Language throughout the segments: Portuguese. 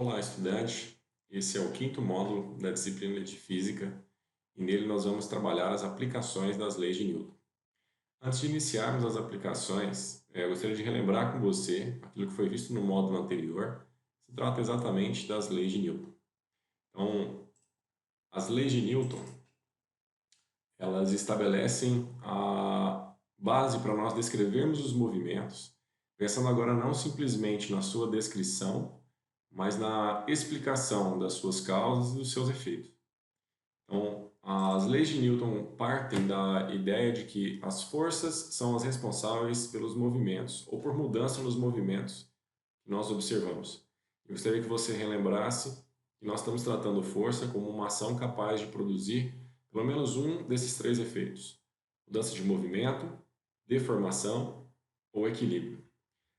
Olá, estudante. Esse é o quinto módulo da disciplina de Física e nele nós vamos trabalhar as aplicações das leis de Newton. Antes de iniciarmos as aplicações, eu gostaria de relembrar com você aquilo que foi visto no módulo anterior. Se trata exatamente das leis de Newton. Então, as leis de Newton, elas estabelecem a base para nós descrevermos os movimentos, pensando agora não simplesmente na sua descrição, mas na explicação das suas causas e dos seus efeitos. Então, as leis de Newton partem da ideia de que as forças são as responsáveis pelos movimentos ou por mudança nos movimentos que nós observamos. Eu gostaria que você relembrasse que nós estamos tratando força como uma ação capaz de produzir pelo menos um desses três efeitos: mudança de movimento, deformação ou equilíbrio.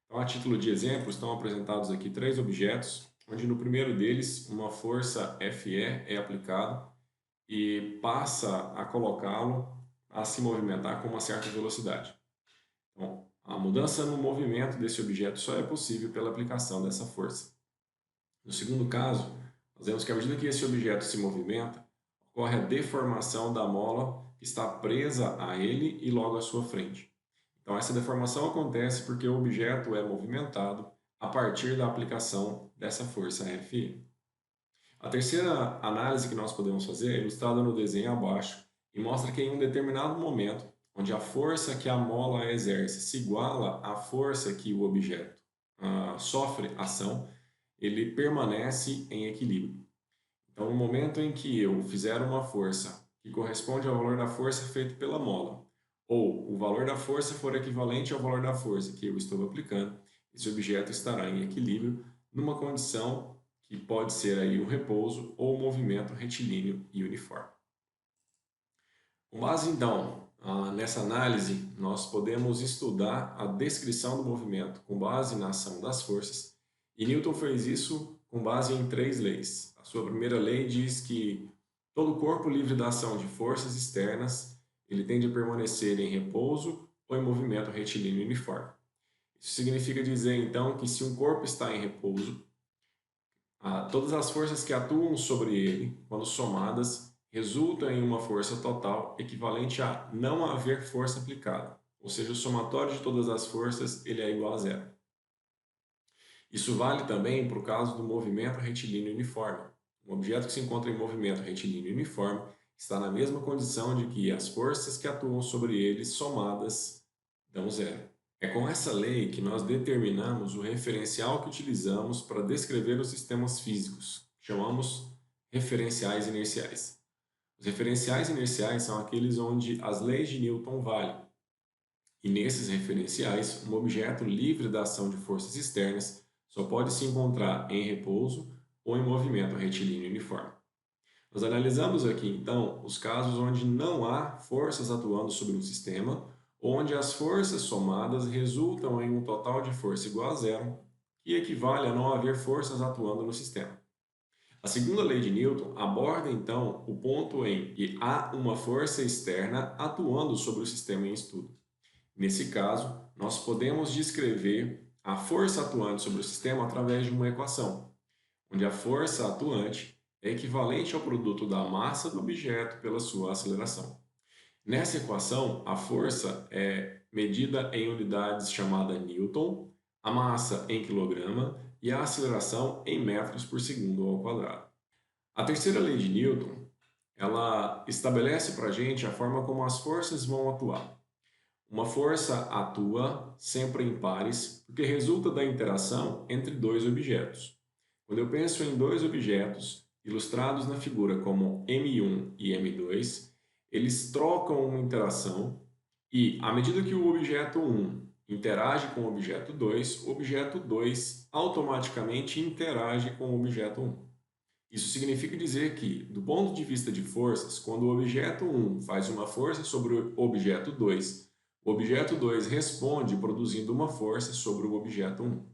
Então, a título de exemplo, estão apresentados aqui três objetos, onde no primeiro deles uma força Fe é aplicada e passa a colocá-lo a se movimentar com uma certa velocidade. Então, a mudança no movimento desse objeto só é possível pela aplicação dessa força. No segundo caso, nós vemos que à medida que esse objeto se movimenta, ocorre a deformação da mola que está presa a ele e logo à sua frente. Então, essa deformação acontece porque o objeto é movimentado a partir da aplicação dessa força Fe. A terceira análise que nós podemos fazer é ilustrada no desenho abaixo e mostra que em um determinado momento, onde a força que a mola exerce se iguala à força que o objeto sofre ação, ele permanece em equilíbrio. Então, no momento em que eu fizer uma força que corresponde ao valor da força feita pela mola, ou o valor da força for equivalente ao valor da força que eu estou aplicando, esse objeto estará em equilíbrio numa condição que pode ser aí o repouso ou o movimento retilíneo e uniforme. Com base então nessa análise, nós podemos estudar a descrição do movimento com base na ação das forças, e Newton fez isso com base em três leis. A sua primeira lei diz que todo corpo livre da ação de forças externas, ele tende a permanecer em repouso ou em movimento retilíneo uniforme. Isso significa dizer então que se um corpo está em repouso, todas as forças que atuam sobre ele, quando somadas, resultam em uma força total equivalente a não haver força aplicada, ou seja, o somatório de todas as forças ele é igual a zero. Isso vale também para o caso do movimento retilíneo uniforme. Um objeto que se encontra em movimento retilíneo uniforme está na mesma condição de que as forças que atuam sobre ele somadas dão zero. É com essa lei que nós determinamos o referencial que utilizamos para descrever os sistemas físicos, que chamamos referenciais inerciais. Os referenciais inerciais são aqueles onde as leis de Newton valem. E nesses referenciais, um objeto livre da ação de forças externas só pode se encontrar em repouso ou em movimento retilíneo uniforme. Nós analisamos aqui, então, os casos onde não há forças atuando sobre um sistema, onde as forças somadas resultam em um total de força igual a zero, que equivale a não haver forças atuando no sistema. A segunda lei de Newton aborda, então, o ponto em que há uma força externa atuando sobre o sistema em estudo. Nesse caso, nós podemos descrever a força atuante sobre o sistema através de uma equação, onde a força atuante é equivalente ao produto da massa do objeto pela sua aceleração. Nessa equação, a força é medida em unidades chamada Newton, a massa em quilograma e a aceleração em metros por segundo ao quadrado. A terceira lei de Newton, ela estabelece para a gente a forma como as forças vão atuar. Uma força atua sempre em pares porque resulta da interação entre dois objetos. Quando eu penso em dois objetos ilustrados na figura como M1 e M2, eles trocam uma interação e, à medida que o objeto 1 interage com o objeto 2 automaticamente interage com o objeto 1. Isso significa dizer que, do ponto de vista de forças, quando o objeto 1 faz uma força sobre o objeto 2 responde produzindo uma força sobre o objeto 1.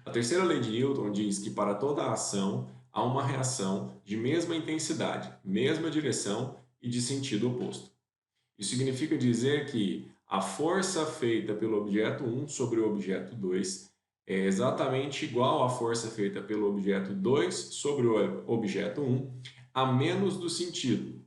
A terceira lei de Newton diz que para toda ação há uma reação de mesma intensidade, mesma direção e de sentido oposto. Isso significa dizer que a força feita pelo objeto 1 sobre o objeto 2 é exatamente igual à força feita pelo objeto 2 sobre o objeto 1, a menos do sentido.